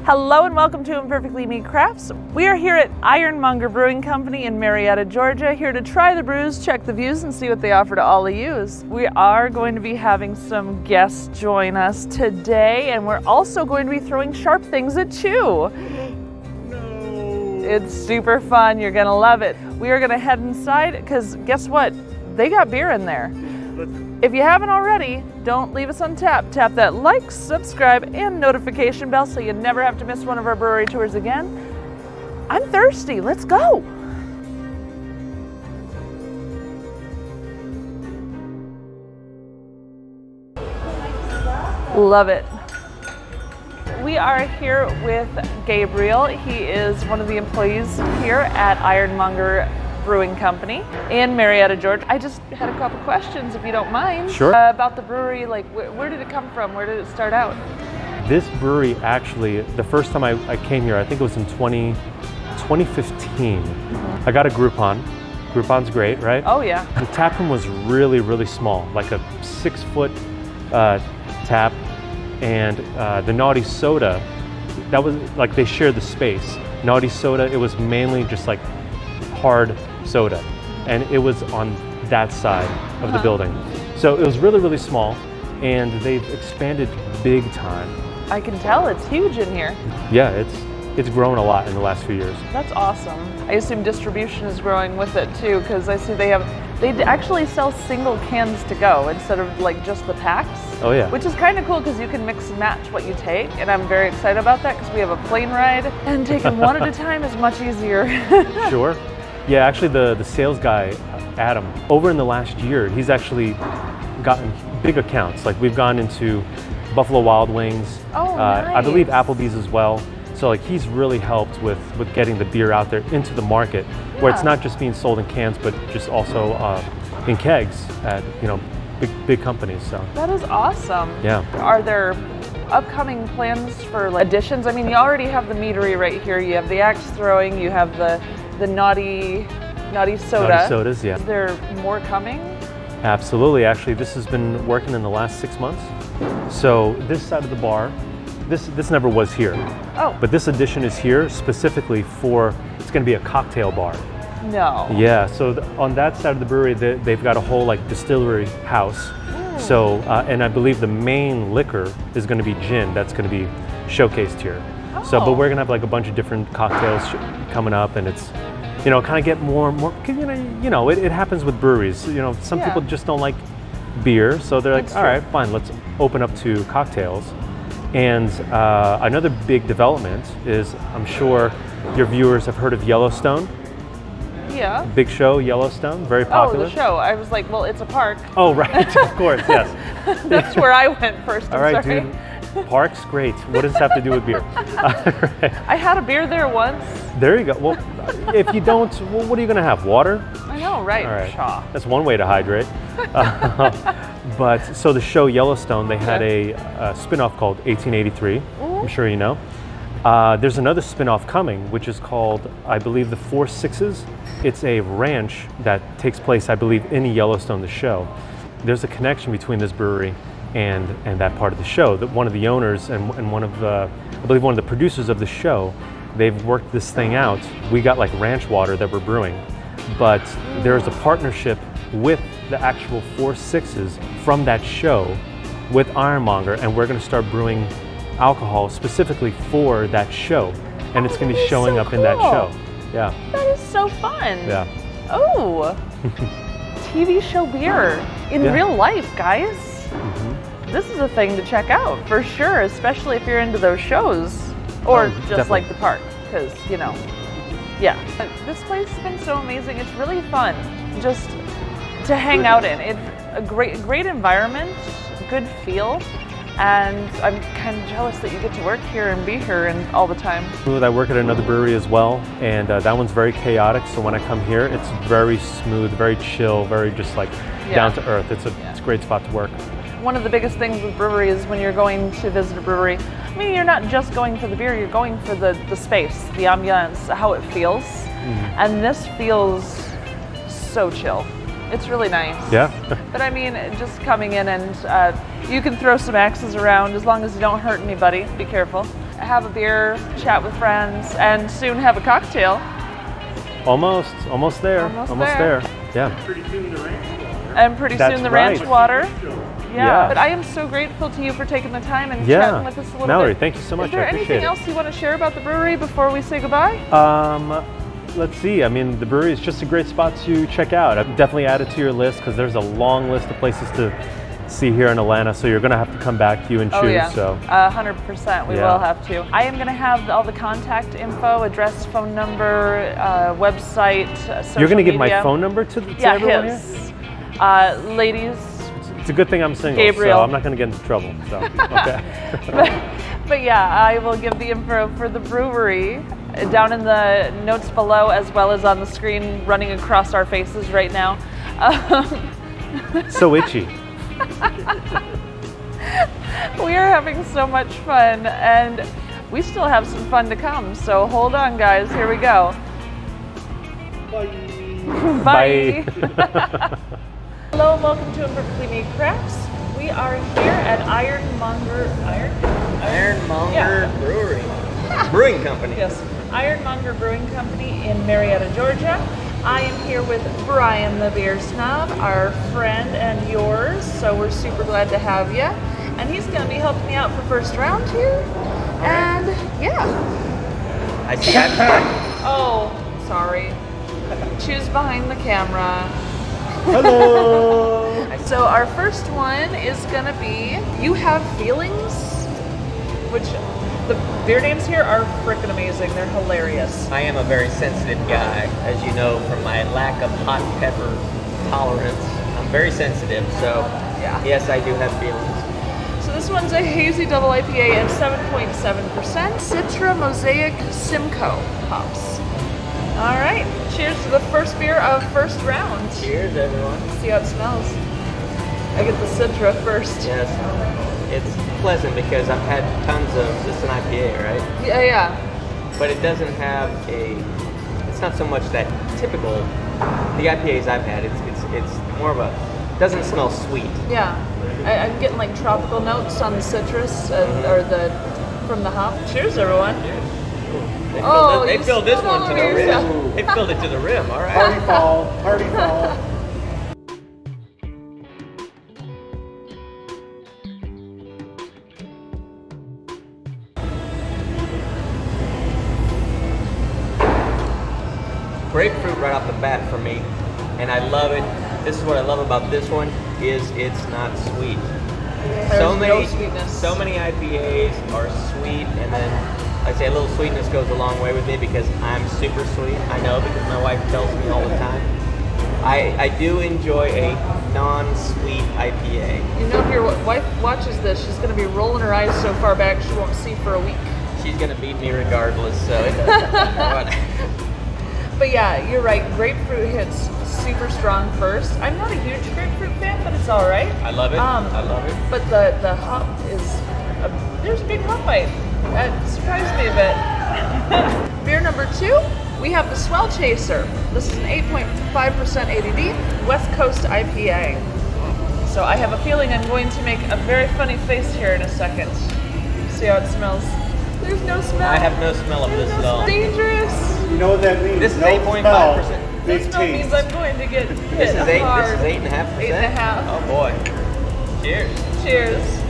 Hello and welcome to ImperfectlyMeCrafts. We are here at Ironmonger Brewing Company in Marietta, Georgia, here to try the brews, check the views, and see what they offer to all of you. We are going to be having some guests join us today, and we're also going to be throwing sharp things at you. No. It's super fun. You're going to love it. We are going to head inside because guess what? They got beer in there. If you haven't already, don't leave us untapped. Tap that like, subscribe, and notification bell so you never have to miss one of our brewery tours again. I'm thirsty. Let's go. Love it. We are here with Gabriel. He is one of the employees here at Ironmonger Brewing Company in Marietta, Georgia. I just had a couple questions, if you don't mind. Sure. About the brewery, like where did it come from? Where did it start out? This brewery, actually, the first time I came here, I think it was in 2015. I got a Groupon. Groupon's great, right? Oh yeah. The tap room was really, really small, like a 6-foot tap, and the Naughty Soda, that was like they shared the space. Naughty Soda, it was mainly just like hard soda, and it was on that side of the building. So it was really, really small, and they've expanded big time. I can tell it's huge in here. Yeah, it's grown a lot in the last few years. That's awesome. I assume distribution is growing with it too, because I see they actually sell single cans to go instead of like just the packs. Oh yeah. Which is kind of cool because you can mix and match what you take, and I'm very excited about that because we have a plane ride, and taking one at a time is much easier. Sure. Yeah, actually the sales guy, Adam, over in the last year, he's actually gotten big accounts. Like we've gone into Buffalo Wild Wings, nice. I believe Applebee's as well. So like he's really helped with getting the beer out there into the market, where it's not just being sold in cans, but just also in kegs at, you know, big companies. So that is awesome. Yeah. Are there upcoming plans for like, additions? I mean, you already have the meadery right here. You have the axe throwing. You have the naughty soda. Naughty sodas, yeah. Is there more coming? Absolutely. Actually, this has been working in the last 6 months. So this side of the bar, this never was here. Oh. But this addition is here specifically for, it's going to be a cocktail bar. No. Yeah, so on that side of the brewery, they've got a whole like distillery house. So, and I believe the main liquor is going to be gin. That's going to be showcased here. So, but we're going to have like a bunch of different cocktails coming up, and it's, you know, kind of get more, you know, it happens with breweries. You know, some people just don't like beer, so they're like, all right, fine, let's open up to cocktails. And another big development is, I'm sure your viewers have heard of Yellowstone. Yeah. Big show, Yellowstone, very popular. Oh, the show. I was like, well, it's a park. Oh, right, of course, yes. That's where I went first. All right, dude. Parks, great. What does this have to do with beer? Right. I had a beer there once. There you go. Well, if you don't, well, what are you going to have? Water? I know, right? All right. Shaw. That's one way to hydrate. But so the show Yellowstone, they had a spin-off called 1883. I'm sure you know. There's another spin-off coming, which is called, I believe, the 4 Sixes. It's a ranch that takes place, I believe, in Yellowstone, the show. There's a connection between this brewery and that part of the show. That one of the owners and one of the, I believe one of the producers of the show, they've worked this thing out. We got like ranch water that we're brewing, but there's a partnership with the actual 4 Sixes from that show with Ironmonger, and we're going to start brewing alcohol specifically for that show, and it's going to be showing up in that show. Yeah. That is so fun. Yeah. Oh, TV show beer in real life, guys. This is a thing to check out for sure, especially if you're into those shows, or just definitely. like the park, because, you know, yeah. This place has been so amazing. It's really fun just to hang out in. It's a great environment, good feel. And I'm kind of jealous that you get to work here and be here and all the time. I work at another brewery as well, and that one's very chaotic. So when I come here, it's very smooth, very chill, very just like down to earth. It's a great spot to work. One of the biggest things with brewery is when you're going to visit a brewery, I mean, you're not just going for the beer, you're going for the space, the ambiance, how it feels. And this feels so chill. It's really nice. Yeah. But I mean, just coming in and you can throw some axes around as long as you don't hurt anybody. Be careful. have a beer, chat with friends, and soon have a cocktail. Almost there. Almost there. Yeah. Pretty soon the ranch water. And pretty soon the ranch right. water. Yeah. But I am so grateful to you for taking the time and Yeah. chatting with us a little Mallory, bit. thank you so much. Is there I appreciate anything else you want to share about the brewery before we say goodbye? Let's see. I mean, the brewery is just a great spot to check out. I've definitely added to your list because there's a long list of places to see here in Atlanta. So you're going to have to come back, you and choose. Oh yeah, So 100%. We Yeah. will have to. I am going to have all the contact info, address, phone number, website, social you're going to give media. my phone number to Yeah, everyone here? his. Ladies. It's a good thing I'm single, Gabriel. so I'm not going to get into trouble. So okay. But yeah, I will give the info for the brewery down in the notes below, as well as on the screen running across our faces right now. So itchy. We are having so much fun, and we still have some fun to come. So hold on, guys. Here we go. Bye. Hello and welcome to ImperfectlyMeCrafts. We are here at Ironmonger Brewery. Brewing Company. Yes, Ironmonger Brewing Company in Marietta, Georgia. I am here with Brian the Beer Snob, our friend and yours, so we're super glad to have you. And he's going to be helping me out for first round here. And yeah. I see that. Oh, sorry. Choose behind the camera. Hello. So our first one is going to be You Have Feelings, which the beer names here are freaking amazing. They're hilarious. I am a very sensitive guy, as you know from my lack of hot pepper tolerance. I'm very sensitive, so Yeah. yes, I do have feelings. So this one's a hazy double IPA at 7.7%. Citra Mosaic Simcoe hops. All right, cheers to the first beer of first round. Cheers, everyone. Let's see how it smells. I get the Citra first. Yes, it's pleasant because I've had tons of this is an IPA, right? Yeah. But it doesn't have it's not so much that typical. The IPAs I've had, it's more of a. Doesn't smell sweet. Yeah. I'm getting like tropical notes on the citrus or from the hop. Cheers, everyone. They filled this spilled one all to over the rim. yourself. They filled it to the rim. All right. Party fall. Grapefruit right off the bat for me, and I love it. This is what I love about this one is it's not sweet. There's no sweetness. So many IPAs are sweet, and then I say a little sweetness goes a long way with me because I'm super sweet. I know because my wife tells me all the time. I do enjoy a non-sweet IPA. You know, if your wife watches this, she's going to be rolling her eyes so far back she won't see for a week. She's gonna beat me regardless, so it doesn't matter. But yeah, you're right. Grapefruit hits super strong first. I'm not a huge grapefruit fan, but it's all right. I love it. I love it. But the hop is there's a big hop bite. That surprised me a bit. Beer number 2, we have the Swell Chaser. This is an 8.5% ABV West Coast IPA. So I have a feeling I'm going to make a very funny face here in a second. See how it smells. There's no smell. I have no smell of this at all. It's dangerous. You know what that means? This is No 8.5%. smell, This big smell means taste. I'm going to get hit This is hard. 8.5%. 8.5. Oh boy. Cheers. Cheers.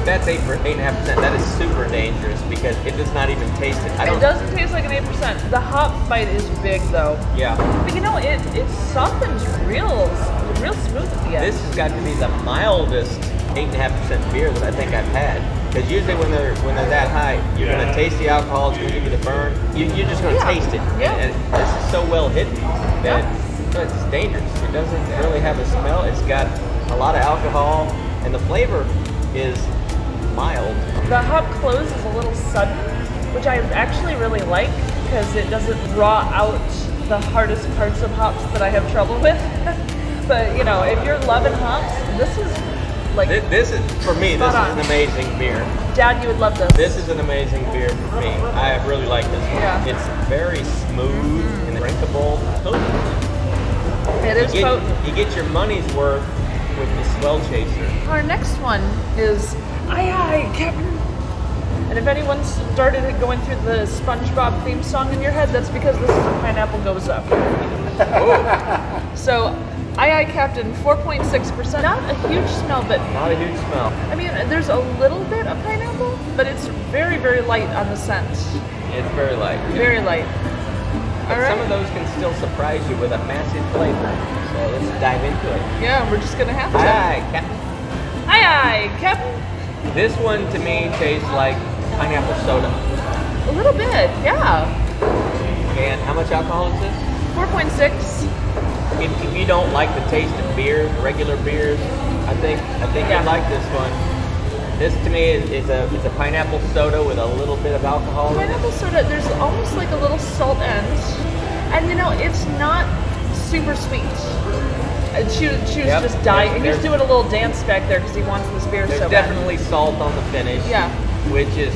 That's 8.5%. That is super dangerous because it does not even taste it. It doesn't taste like an 8%. The hop bite is big though. Yeah. But you know, it softens real smooth at the end. This has got to be the mildest 8.5% beer that I think I've had. Because usually when they're that high, you're gonna taste the alcohol. It's gonna give you the burn. You're just gonna taste it. Yeah. And this is so well hidden that it's dangerous. It doesn't really have a smell. It's got a lot of alcohol, and the flavor is mild. The hop close is a little sudden, which I actually really like because it doesn't raw out the hardest parts of hops that I have trouble with. But you know, if you're loving hops, this is like This is for me. This is spot on. an amazing beer. Dad, you would love this. This is an amazing beer for me. I really like this one. Yeah. It's very smooth and drinkable. Potent. It is potent. You get your money's worth with the swell chaser. Our next one is Aye Aye Captain. And if anyone started going through the SpongeBob theme song in your head, that's because this is a pineapple goes up. So, Aye Aye Captain, 4.6%. Not a huge smell, but Not a huge smell. I mean, there's a little bit of pineapple, but it's very, very light on the scent. It's very light. Very light. But All right. some of those can still surprise you with a massive flavor. So let's dive into it. Yeah, we're just gonna have to. Aye, Captain. Aye Aye Captain. This one to me tastes like pineapple soda. A little bit, yeah. And how much alcohol is this? 4.6. If you don't like the taste of beer, regular beers, I think Yeah. you'd like this one. This to me is a pineapple soda with a little bit of alcohol in it. Pineapple soda, there's almost like a little salt end. And you know, it's not super sweet. She was Yep, just dying. there's- He's doing a little dance back there because he wants this beer There's so bad. definitely salt on the finish. Yeah. Which is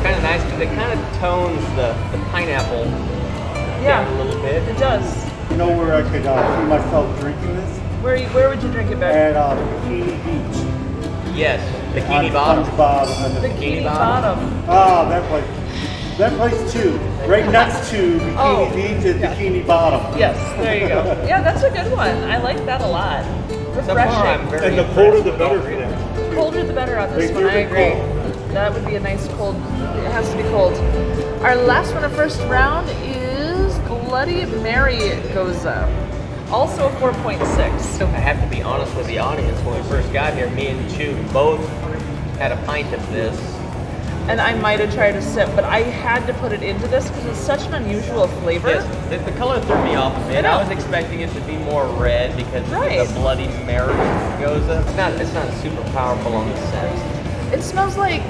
kind of nice because it kind of tones the pineapple Yeah, down a little bit. it does. You know where I could see myself drinking this? Where would you drink it, At Ben? Bikini Beach. Yes, Bikini On Bottom. SpongeBob and the Bikini Bottom. Bottom. Oh, that place. That place too. Right next to Bikini Oh, Beach is yeah. Bikini Bottom. Yes, there you go. Yeah, that's a good one. I like that a lot. So far, I'm Refreshing. very And the impressed colder the with all better three for of them. them. Colder the better on this They one. I do agree. cold. That would be a nice cold. It has to be cold. Our last one of first round is Bloody Mary goes up. Also a 4.6. I have to be honest with the audience. When we first got here, me and Chu both had a pint of this. And I might have tried a sip, but I had to put it into this because it's such an unusual flavor. Yes, the color threw me off a bit. I know. I was expecting it to be more red because Right. the Bloody Mary goes up. It's not super powerful on the scent. It smells like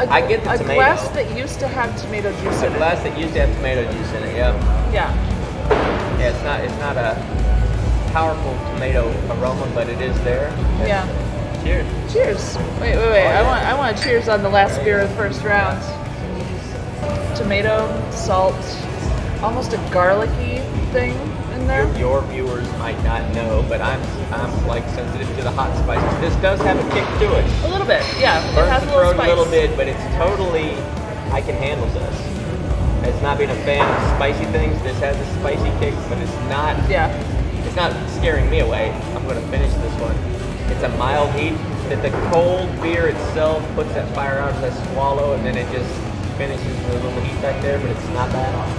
I get the a tomato. glass that used to have tomato juice A in it. glass that used to have tomato juice in it. Yeah, Yeah. yeah. It's not a powerful tomato aroma, but it is there. Yeah. Cheers. Cheers. Wait. yeah. I want to cheers on the last beer of the first round. Tomato, salt, almost a garlicky thing in there. Your viewers might not know, but I'm like sensitive to the hot spices. This does have a kick to it. A little bit, yeah. It Burns has the a little throat spice. a little bit, but it's totally, I can handle this. It's not being a fan of spicy things. This has a spicy kick, but it's not scaring me away. I'm gonna finish this one. It's a mild heat that the cold beer itself puts that fire out as I swallow, and then it just finishes with a little heat back there, but it's not bad.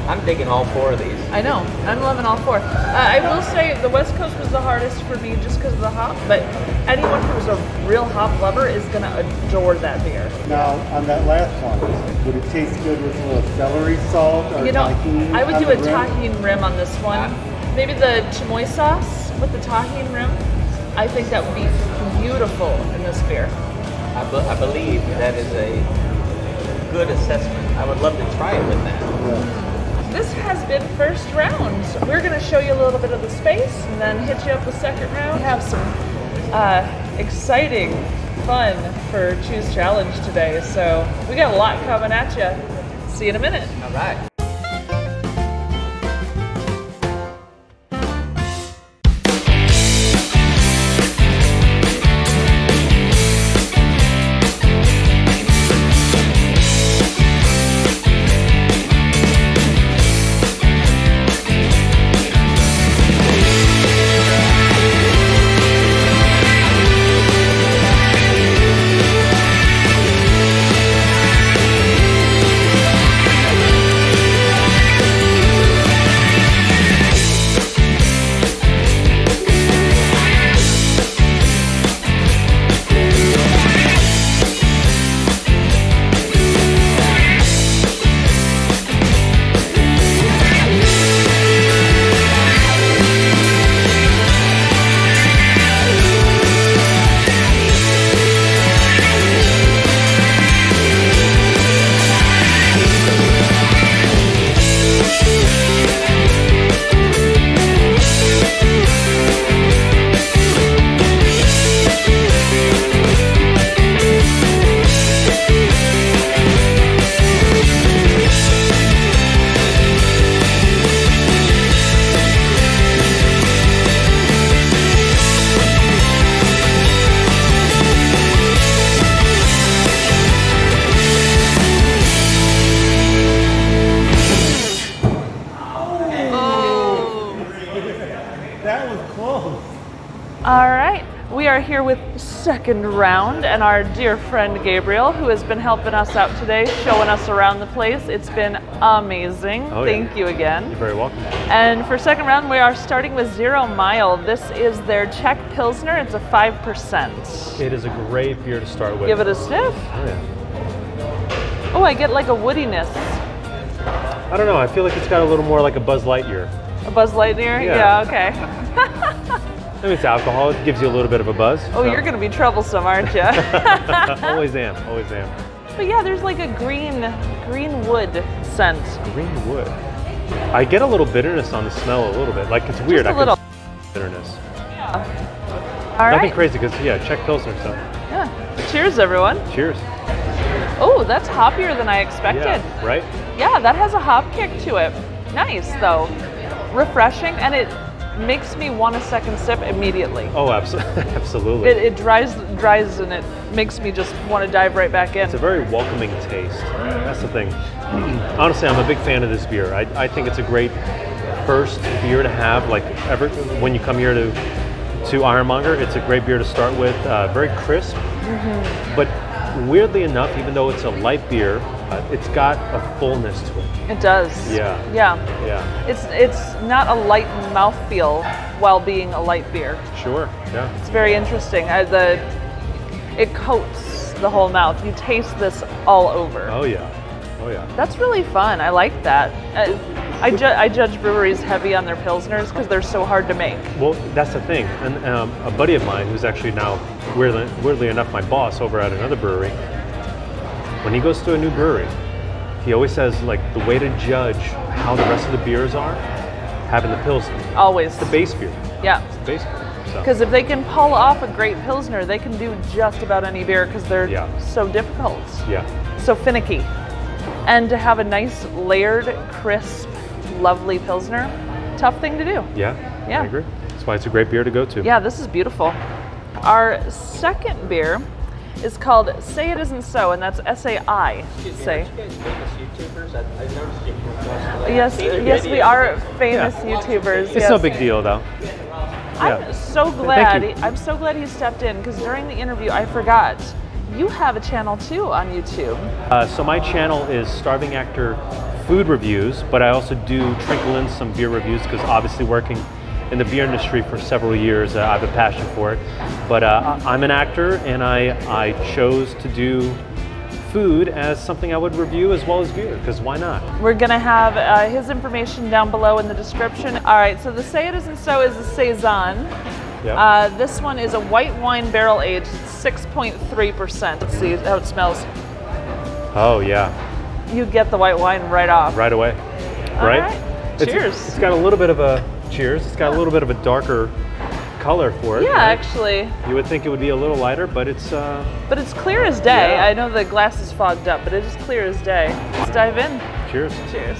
I'm digging all four of these. I know. I'm loving all four. I will say the West Coast was the hardest for me just because of the hop, but anyone who's a real hop lover is going to adore that beer. Now, on that last one, would it taste good with a little celery salt or You know, tahini I would on do the a rim? tahine rim on this one. Maybe the chamoy sauce with the tahine rim. I think that would be beautiful in this beer. I believe that is a good assessment. I would love to try it with that. Yeah. This has been first round. We're going to show you a little bit of the space and then hit you up with second round. We have some exciting fun for Choose Challenge today. So we got a lot coming at you. See you in a minute. All right. are here with second round and our dear friend Gabriel, who has been helping us out today, showing us around the place. It's been amazing. Oh, Thank you again. You're very welcome. And for second round, we are starting with 0 Mile. This is their Czech Pilsner. It's a 5%. It is a great beer to start with. Give it a sniff. Oh, yeah. Oh, I get like a woodiness. I don't know. I feel like it's got a little more like a Buzz Lightyear. A Buzz Lightyear? Yeah. Okay. I mean, it's alcohol. It gives you a little bit of a buzz. Oh, so. You're going to be troublesome, aren't you? Always am. Always am. But yeah, there's like a green wood scent. Green wood. I get a little bitterness on the smell a little bit. Like, it's weird. Just a little bitterness. Yeah. All right. Nothing crazy because, yeah, Czech Pilsner stuff. Yeah. Cheers, everyone. Cheers. Oh, that's hoppier than I expected. Yeah, right? Yeah, that has a hop kick to it. Nice, though. Refreshing, and it makes me want a second sip immediately. Oh, absolutely. It dries and it makes me just want to dive right back in. It's a very welcoming taste. That's the thing. Honestly, I'm a big fan of this beer. I think it's a great first beer to have. Like when you come here to Ironmonger, it's a great beer to start with. Very crisp, but weirdly enough, even though it's a light beer, it's got a fullness to it. It does. Yeah. Yeah. Yeah. It's not a light mouthfeel while being a light beer. Sure. Yeah. It's very interesting. It coats the whole mouth. You taste this all over. Oh yeah. Oh yeah. That's really fun. I like that. I judge breweries heavy on their pilsners because they're so hard to make. Well, that's the thing. And a buddy of mine, who's actually now, weirdly enough, my boss over at another brewery, when he goes to a new brewery, he always says, like, the way to judge how the rest of the beers are, having the Pilsner. Always. It's the base beer. Yeah. It's the base beer. Because if they can pull off a great Pilsner, they can do just about any beer because they're so difficult. Yeah. So finicky. And to have a nice, layered, crisp, lovely Pilsner, tough thing to do. Yeah. Yeah. I agree. That's why it's a great beer to go to. Yeah, this is beautiful. Our second beer is called Say It Isn't So, and that's S-A-I. Say. Are you guys famous YouTubers? I noticed you from Yes, we are famous YouTubers. It's no big deal, though. I'm so glad. I'm so glad he stepped in because during the interview, I forgot. You have a channel too on YouTube. So my channel is Starving Actor Food Reviews, but I also do trickle in some beer reviews because obviously working in the beer industry for several years, I have a passion for it. But I'm an actor, and I chose to do food as something I would review as well as beer, because why not? We're gonna have his information down below in the description. All right, so the Say It Isn't So is a Saison. Yep. This one is a white wine barrel aged, 6.3%. Let's see how it smells. Oh yeah. You get the white wine right off. Right away. All right? Cheers. It's got a little bit of a cheers. It's got a little bit of a darker color for it. Yeah, right? Actually. You would think it would be a little lighter, but it's But it's clear as day. Yeah. I know the glass is fogged up, but it is clear as day. Let's dive in. Cheers. Cheers.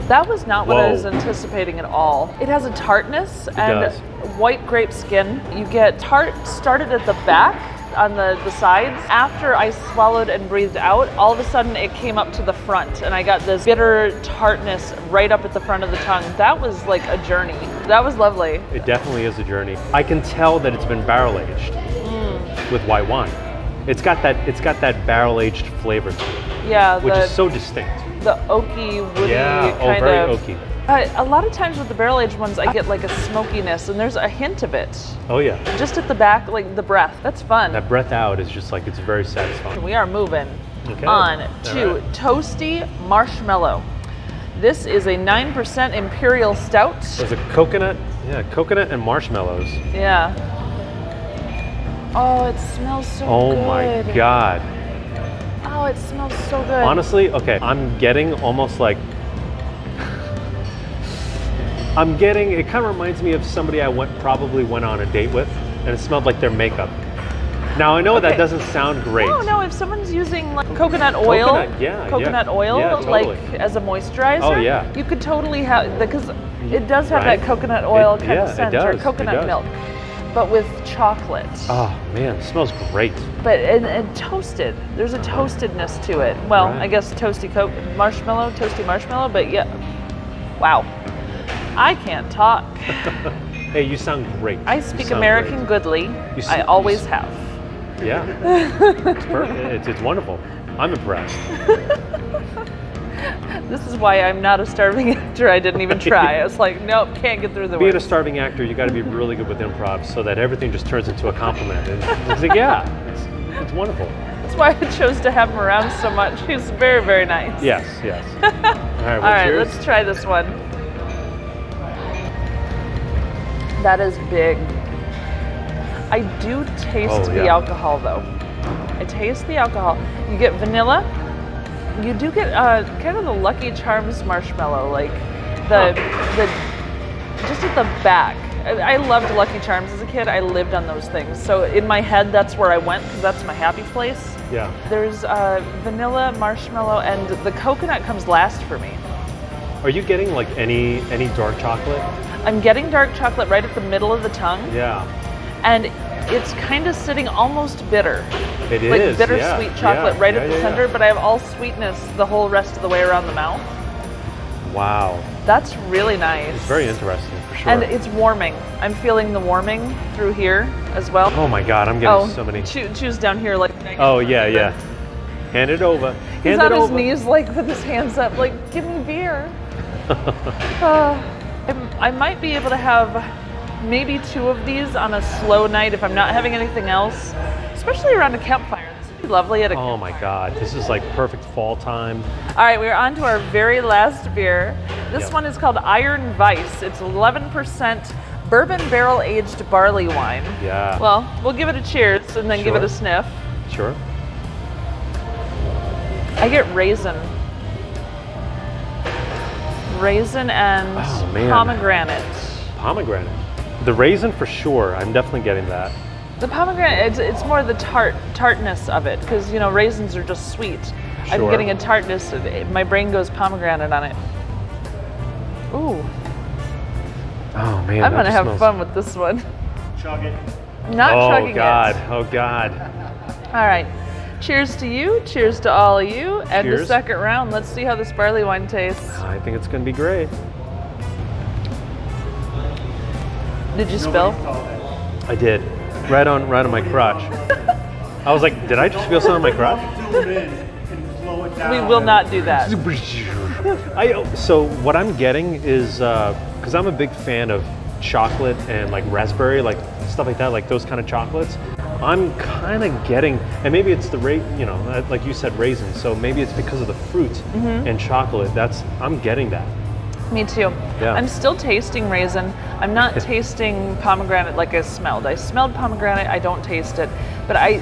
That was not what I was anticipating at all. It has a tartness and white grape skin. You get tart started at the back on the sides. After I swallowed and breathed out, all of a sudden it came up to the front and I got this bitter tartness right up at the front of the tongue. That was like a journey. That was lovely. It definitely is a journey. I can tell that it's been barrel aged with white wine. It's got that barrel aged flavor to it. Yeah. Which is so distinct. The oaky, woody kind very of. oaky. A lot of times with the barrel aged ones, I get like a smokiness, and there's a hint of it. Oh yeah. Just at the back, like the breath. That's fun. That breath out is just like, it's very satisfying. We are moving on to Toasty Marshmallow. This is a 9% Imperial Stout. There's a coconut and marshmallows. Yeah. Oh, it smells so good. Oh my God. Oh, it smells so good. Honestly, okay, I'm getting almost like, it kind of reminds me of somebody I probably went on a date with, and it smelled like their makeup. Now I know that doesn't sound great. No, if someone's using like coconut oil, like as a moisturizer, you could totally have, because it does have that coconut oil kind of scent, or coconut milk, but with chocolate. Oh man, it smells great. But and toasted, there's a toastedness to it. Well, I guess toasty marshmallow, but yeah, wow. I can't talk. Hey, you sound great. I You speak sound American great. goodly. You I s- always you s- have. Yeah. It's perfect. It's wonderful. I'm impressed. This is why I'm not a starving actor. I didn't even try. I was like, nope, can't get through the Being a words. starving actor, you got to be really good with improv so that everything just turns into a compliment. And it's like, yeah, it's wonderful. That's why I chose to have him around so much. He's very, very nice. Yes, yes. All right, well, All right, cheers. let's try this one. That is big. I do taste the yeah. alcohol though. I taste the alcohol. You get vanilla. You do get kind of the Lucky Charms marshmallow, like the just at the back. I loved Lucky Charms as a kid. I lived on those things. So in my head, that's where I went because that's my happy place. Yeah. There's vanilla, marshmallow, and the coconut comes last for me. Are you getting like any dark chocolate? I'm getting dark chocolate right at the middle of the tongue, Yeah. and it's kind of sitting almost bitter. It Like is. bittersweet chocolate yeah, right yeah, at the yeah, center, yeah. but I have all sweetness the whole rest of the way around the mouth. Wow. That's really nice. It's very interesting for sure. And it's warming. I'm feeling the warming through here as well. Oh my God, I'm getting so many. Choose down here like. Oh yeah, yeah. Hand it over. He's Hand on it his over. knees like with his hands up like, give me beer. I might be able to have maybe 2 of these on a slow night if I'm not having anything else, especially around a campfire. This would be lovely at a Oh my God, this is like perfect fall time. All right, we're on to our very last beer. This Yep. one is called Iron Vice. It's 11% bourbon barrel aged barley wine. Yeah. Well, we'll give it a cheers and then give it Sure. a sniff. Sure. I get raisin. Raisin and Oh, man. pomegranate. Pomegranate. The raisin for sure. I'm definitely getting that. The pomegranate, it's more the tartness of it, because you know raisins are just sweet. I'm Sure. getting a tartness. My brain goes pomegranate on it. Ooh, Oh man. I'm that gonna just have smells- fun with this one. Chug it. Not Oh chugging God. it. Oh God. All right. Cheers to you. Cheers to all of you. And the Cheers. second round. Let's see how this barley wine tastes. I think it's gonna be great. Did you spill? Nobody saw that. I did. Right on my crotch. I was like, did I just feel something on my crotch? Zoom in and slow it down. We will not do that. So what I'm getting is, because I'm a big fan of chocolate and like raspberry, like stuff like that, like those kind of chocolates. I'm kind of getting, and maybe it's the like you said, raisins. So maybe it's because of the fruit Mm-hmm. and chocolate. I'm getting that. Me too. Yeah. I'm still tasting raisin. I'm not tasting pomegranate like I smelled. I smelled pomegranate. I don't taste it. But I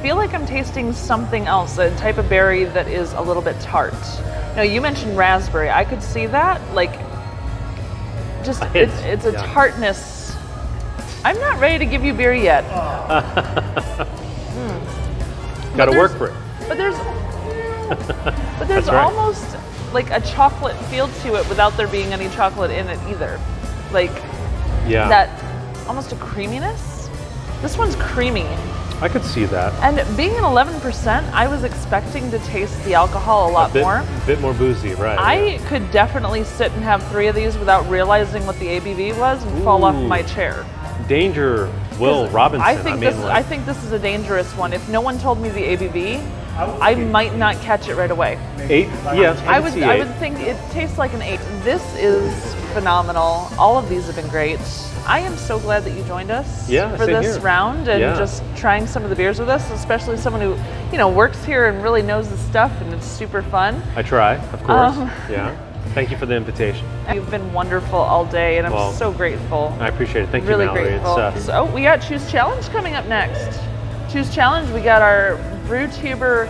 feel like I'm tasting something else, a type of berry that is a little bit tart. Now, you mentioned raspberry. I could see that. Like, just, it's a Yeah. tartness. I'm not ready to give you beer yet. Got to there's- work for it. But there's That's right. almost like a chocolate feel to it without there being any chocolate in it either. Like Yeah. that almost a creaminess. This one's creamy. I could see that. And being an 11%, I was expecting to taste the alcohol a lot more. Bit more boozy, right? I could definitely sit and have 3 of these without realizing what the ABV was and fall off Ooh. my chair. Danger, Will Robinson. I think like, this is a dangerous one. If no one told me the ABV, I I might not catch it right away. 8. Yeah, I could would see I 8. would think it tastes like an 8. This is phenomenal. All of these have been great. I am so glad that you joined us Yeah, for same this here. round and Yeah. just trying some of the beers with us, especially someone who, works here and really knows the stuff and it's super fun. I try, of course. Um, Yeah. Thank you for the invitation. You've been wonderful all day and I'm Well, so grateful. I appreciate it. Thank Really you, Mallory. grateful. It's So we got Choose Challenge coming up next. Choose Challenge, we got our BrewTuber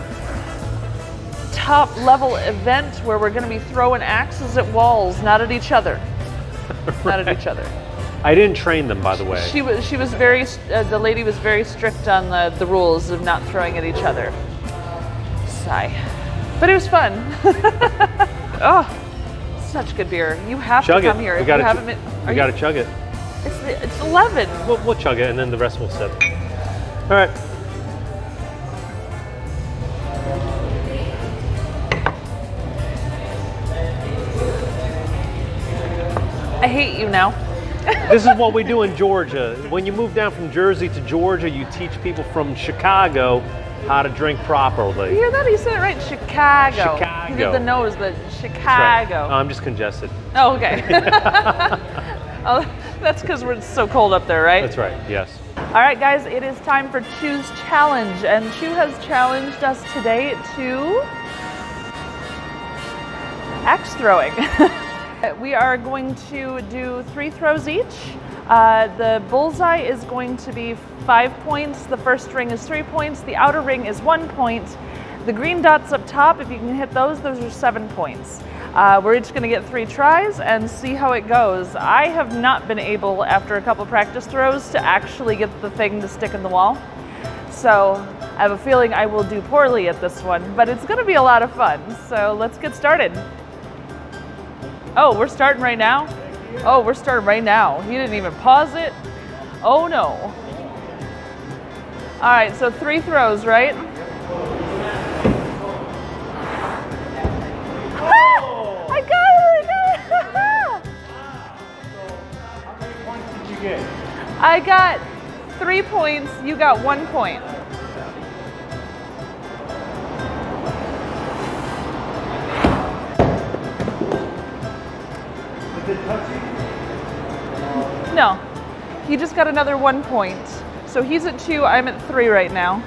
top level event where we're going to be throwing axes at walls, not at each other. Not at each other. I didn't train them, by the way. She was very, the lady was very strict on the rules of not throwing at each other. Sigh. But it was fun. Oh, such good beer. You have Chug to it. come here. We If gotta you haven't been, we gotta chug it. it's 11. We'll chug it, and then the rest will sip. All right. I hate you now. This is what we do in Georgia. When you move down from Jersey to Georgia, you teach people from Chicago how to drink properly. You hear that? He said it right. Chicago. Chicago. He did the nose, but That's Chicago. right. Oh, I'm just congested. Oh, okay. Oh, that's because it's so cold up there, right? That's right, yes. All right, guys, it is time for Chu's challenge, and Chu has challenged us today to axe throwing. We are going to do 3 throws each. The bullseye is going to be 5 points. The first ring is 3 points. The outer ring is 1 point. The green dots up top, if you can hit those are 7 points. We're each going to get 3 tries and see how it goes. I have not been able, after a couple practice throws, to actually get the thing to stick in the wall. So I have a feeling I will do poorly at this one, but it's going to be a lot of fun. So let's get started. Oh, we're starting right now? Oh, we're starting right now. He didn't even pause it. Oh no. All right, so 3 throws, right? Ah, I got it! How many points did you get? I got 3 points, you got 1 point. No, he just got another 1 point. So he's at 2, I'm at 3 right now.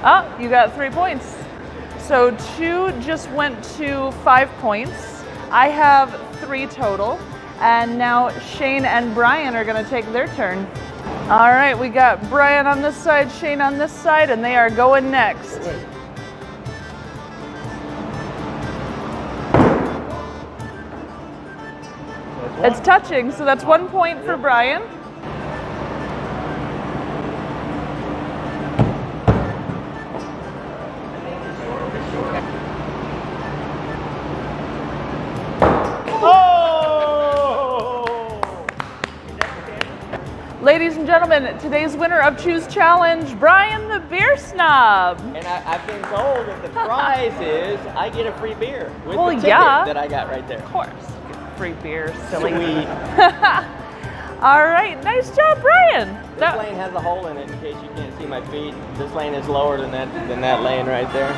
Oh, you got 3 points. So Chu just went to 5 points. I have 3 total. And now Shane and Brian are gonna take their turn. All right, we got Brian on this side, Shane on this side, and they are going next. It's touching, so that's 1 point for Brian. Ladies and gentlemen, today's winner of Chu's Challenge, Brian the Beer Snob. And I've been told that the prize is I get a free beer with Well, the ticket yeah. that I got right there. Of course. Free beer, silly. Sweet. All right, nice job, Brian. This lane has a hole in it in case you can't see my feet. This lane is lower than that lane right there.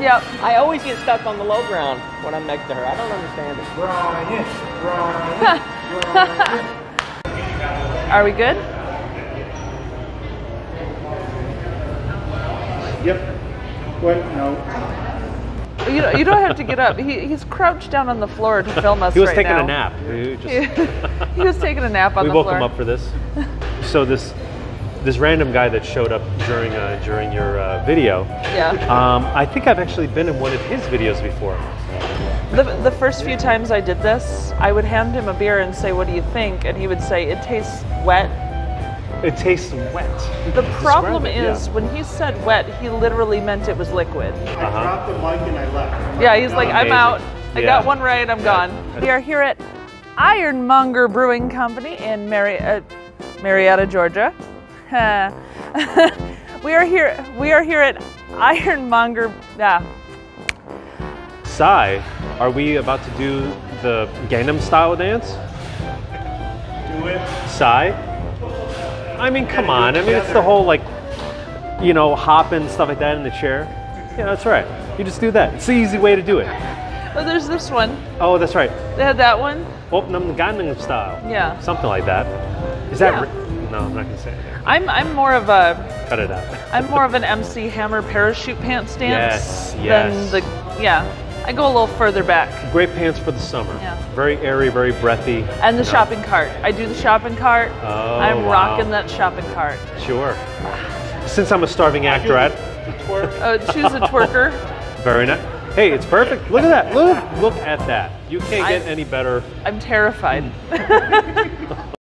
Yep. I always get stuck on the low ground when I'm next to her. I don't understand it. Brian. Are we good? Yep. What? No. You don't have to get up. He's crouched down on the floor to film us He was right taking now. a nap. He was taking a nap on We the woke floor. him up for this. So this random guy that showed up during your video. Yeah. I think I've actually been in one of his videos before. The first few times I did this, I would hand him a beer and say, "What do you think?" And he would say, "It tastes wet." It tastes wet. The problem Describe it, is when he said wet, he literally meant it was liquid. I dropped the mic and I left. Yeah, he's like, "I'm Amazing. out. I Yeah. got one right. I'm gone." We are here at Ironmonger Brewing Company in Marietta, Georgia. We are here at Ironmonger. Sai, are we about to do the Gangnam style dance? Do it. Sai? I mean, come on. I mean, it's the whole hopping stuff like that in the chair. Yeah, that's right. You just do that. It's the easy way to do it. Oh, there's this one. Oh, that's right. They had that one. Oh, Gangnam style. Yeah. Something like that. Is that? Yeah. No, I'm not gonna say anything. I'm more of a. Cut it out. I'm more of an MC Hammer parachute pants stance Yes. than I go a little further back. Great pants for the summer. Yeah. Very airy, very breathy. And the shopping cart. I do the shopping cart. Oh, I'm wow. rocking that shopping cart. Sure. Since I'm a starving actor, Choose a twerker. very nice. Hey, it's perfect. Look at that. Look at that. You can't get any better. I'm terrified.